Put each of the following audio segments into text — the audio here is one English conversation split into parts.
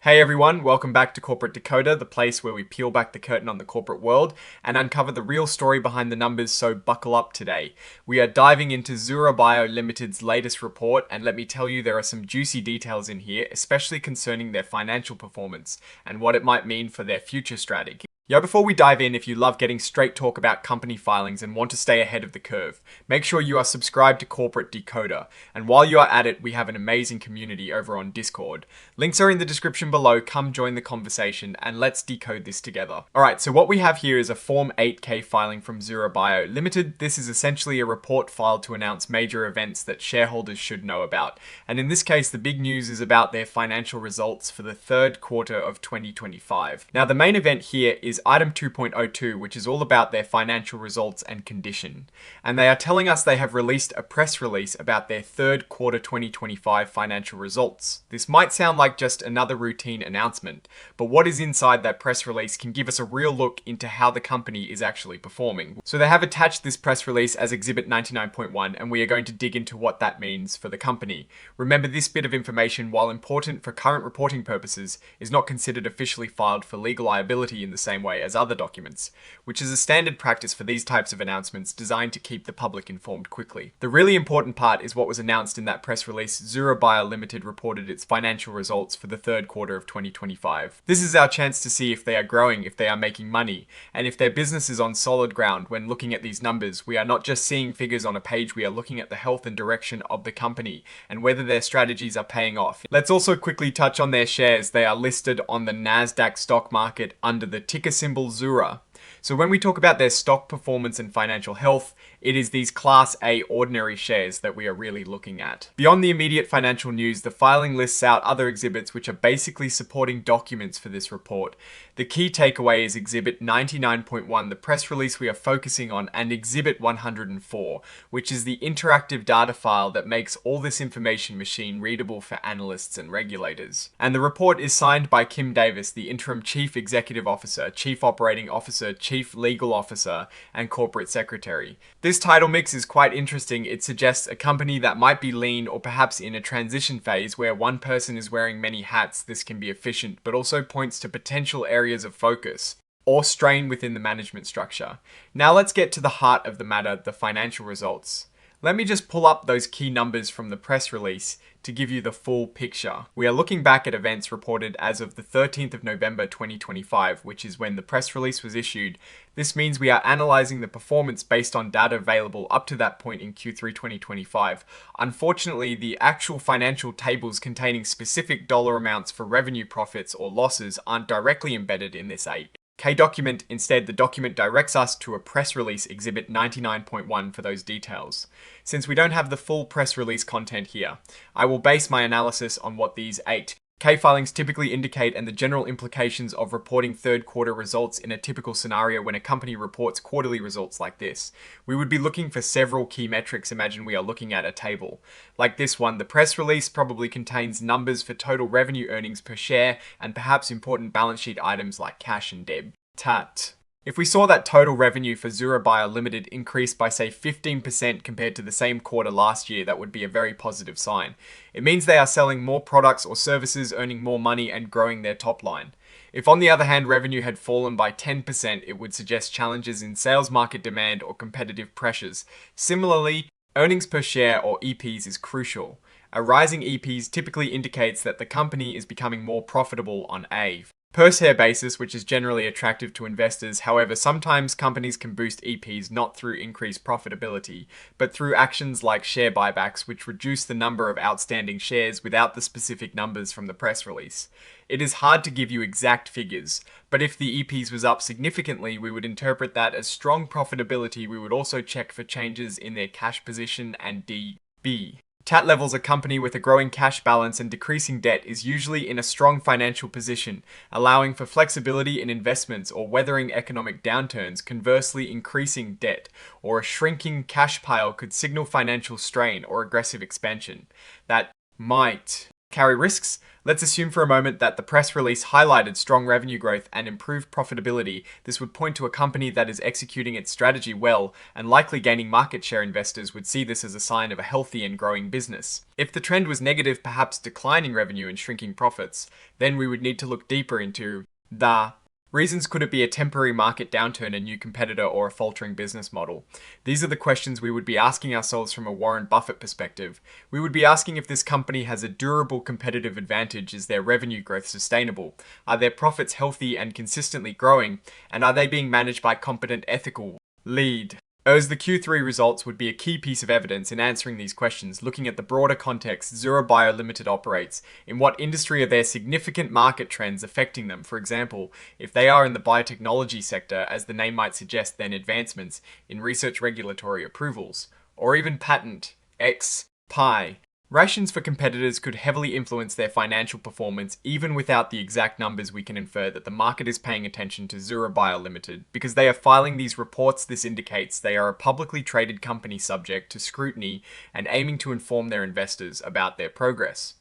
Hey everyone, welcome back to Corporate Decoder, the place where we peel back the curtain on the corporate world and uncover the real story behind the numbers, so buckle up today. We are diving into Zura Bio Ltd's latest report, and let me tell you there are some juicy details in here, especially concerning their financial performance and what it might mean for their future strategy. Before we dive in, if you love getting straight talk about company filings and want to stay ahead of the curve, make sure you are subscribed to Corporate Decoder. And while you are at it, we have an amazing community over on Discord. Links are in the description below, come join the conversation and let's decode this together. Alright, so what we have here is a Form 8K filing from Zura Bio Ltd. This is essentially a report filed to announce major events that shareholders should know about. And in this case, the big news is about their financial results for the third quarter of 2025. Now, the main event here is Item 2.02, which is all about their financial results and condition. And they are telling us they have released a press release about their third quarter 2025 financial results. This might sound like just another routine announcement, but what is inside that press release can give us a real look into how the company is actually performing. So they have attached this press release as Exhibit 99.1, and we are going to dig into what that means for the company. Remember, this bit of information, while important for current reporting purposes, is not considered officially filed for legal liability in the same way as other documents, which is a standard practice for these types of announcements designed to keep the public informed quickly. The really important part is what was announced in that press release. Zura Bio Ltd reported its financial results for the third quarter of 2025. This is our chance to see if they are growing, if they are making money, and if their business is on solid ground. When looking at these numbers, we are not just seeing figures on a page, we are looking at the health and direction of the company and whether their strategies are paying off. Let's also quickly touch on their shares. They are listed on the Nasdaq stock market under the ticker symbol Zura. So when we talk about their stock performance and financial health, it is these Class A ordinary shares that we are really looking at. Beyond the immediate financial news, the filing lists out other exhibits which are basically supporting documents for this report. The key takeaway is Exhibit 99.1, the press release we are focusing on, and Exhibit 104, which is the interactive data file that makes all this information machine readable for analysts and regulators. And the report is signed by Kim Davis, the Interim Chief Executive Officer, Chief Operating Officer, Chief Legal Officer, and Corporate Secretary. This title mix is quite interesting. It suggests a company that might be lean or perhaps in a transition phase where one person is wearing many hats. This can be efficient, but also points to potential areas of focus or strain within the management structure. Now let's get to the heart of the matter, the financial results. Let me just pull up those key numbers from the press release to give you the full picture. We are looking back at events reported as of the 13th of November 2025, which is when the press release was issued. This means we are analyzing the performance based on data available up to that point in Q3 2025. Unfortunately, the actual financial tables containing specific dollar amounts for revenue, profits, or losses aren't directly embedded in this 8K document. Instead, the document directs us to a press release Exhibit 99.1 for those details. Since we don't have the full press release content here, I will base my analysis on what these 8K filings typically indicate and the general implications of reporting third quarter results in a typical scenario when a company reports quarterly results like this. We would be looking for several key metrics. Imagine we are looking at a table. Like this one, the press release probably contains numbers for total revenue, earnings per share, and perhaps important balance sheet items like cash and debt. If we saw that total revenue for Zura Bio Ltd increase by say 15% compared to the same quarter last year, that would be a very positive sign. It means they are selling more products or services, earning more money and growing their top line. If on the other hand revenue had fallen by 10%, it would suggest challenges in sales market demand or competitive pressures. Similarly, earnings per share or EPS is crucial. A rising EPS typically indicates that the company is becoming more profitable on a per share basis, which is generally attractive to investors. However, sometimes companies can boost EPs not through increased profitability, but through actions like share buybacks, which reduce the number of outstanding shares without the specific numbers from the press release. It is hard to give you exact figures, but if the EPs was up significantly, we would interpret that as strong profitability. We would also check for changes in their cash position and DB. TAT levels, a company with a growing cash balance and decreasing debt is usually in a strong financial position, allowing for flexibility in investments or weathering economic downturns. Conversely, increasing debt or a shrinking cash pile could signal financial strain or aggressive expansion that might Carry risks? Let's assume for a moment that the press release highlighted strong revenue growth and improved profitability. This would point to a company that is executing its strategy well and likely gaining market share. Investors would see this as a sign of a healthy and growing business. If the trend was negative, perhaps declining revenue and shrinking profits, then we would need to look deeper into the reasons. Could it be a temporary market downturn, a new competitor, or a faltering business model? These are the questions we would be asking ourselves from a Warren Buffett perspective. We would be asking if this company has a durable competitive advantage. Is their revenue growth sustainable? Are their profits healthy and consistently growing? And are they being managed by competent, ethical lead? As the Q3 results would be a key piece of evidence in answering these questions. Looking at the broader context Zura Bio Ltd operates, in what industry are there significant market trends affecting them? For example, if they are in the biotechnology sector, as the name might suggest, then advancements in research regulatory approvals, or even patent X, Pi. Rations for competitors could heavily influence their financial performance. Even without the exact numbers, we can infer that the market is paying attention to Zura Bio Ltd. Because they are filing these reports. This indicates they are a publicly traded company subject to scrutiny and aiming to inform their investors about their progress.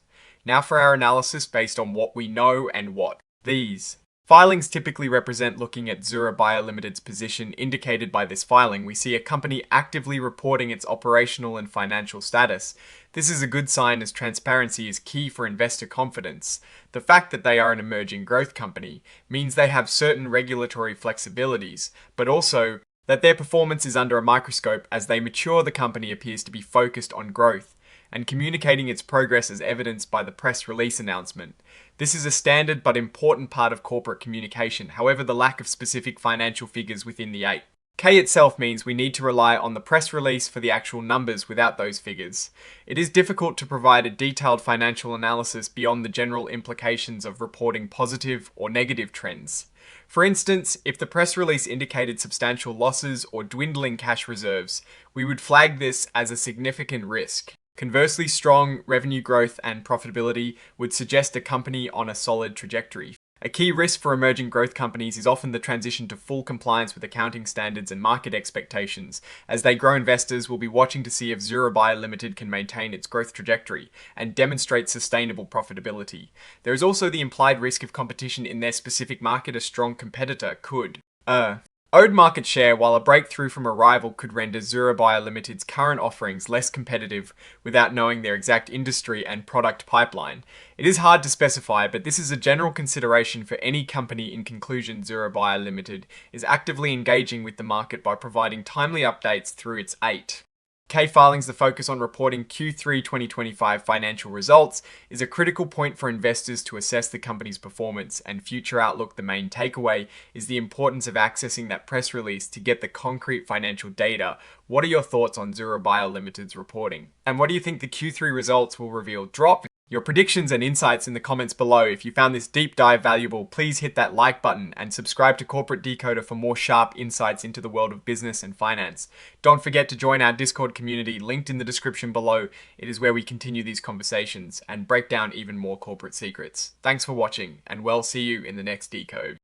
Now for our analysis based on what we know and what these filings typically represent. Looking at Zura Bio Ltd's position indicated by this filing, we see a company actively reporting its operational and financial status. This is a good sign, as transparency is key for investor confidence. The fact that they are an emerging growth company means they have certain regulatory flexibilities, but also that their performance is under a microscope. As they mature, the company appears to be focused on growth and communicating its progress, as evidenced by the press release announcement. This is a standard but important part of corporate communication. However, the lack of specific financial figures within the 8K itself means we need to rely on the press release for the actual numbers. Without those figures, it is difficult to provide a detailed financial analysis beyond the general implications of reporting positive or negative trends. For instance, if the press release indicated substantial losses or dwindling cash reserves, we would flag this as a significant risk. Conversely, strong revenue growth and profitability would suggest a company on a solid trajectory. A key risk for emerging growth companies is often the transition to full compliance with accounting standards and market expectations. As they grow, investors will be watching to see if Zura Bio Ltd can maintain its growth trajectory and demonstrate sustainable profitability. There is also the implied risk of competition in their specific market. A strong competitor could owed market share, while a breakthrough from a rival could render Zura Bio Ltd's current offerings less competitive without knowing their exact industry and product pipeline. It is hard to specify, but this is a general consideration for any company. In conclusion, Zura Bio Ltd is actively engaging with the market by providing timely updates through its 8K filings. The focus on reporting Q3 2025 financial results is a critical point for investors to assess the company's performance and future outlook. The main takeaway is the importance of accessing that press release to get the concrete financial data. What are your thoughts on Zura Bio Ltd's reporting? And what do you think the Q3 results will reveal? Drop your predictions and insights in the comments below. If you found this deep dive valuable, please hit that like button and subscribe to Corporate Decoder for more sharp insights into the world of business and finance. Don't forget to join our Discord community linked in the description below. It is where we continue these conversations and break down even more corporate secrets. Thanks for watching, and we'll see you in the next Decode.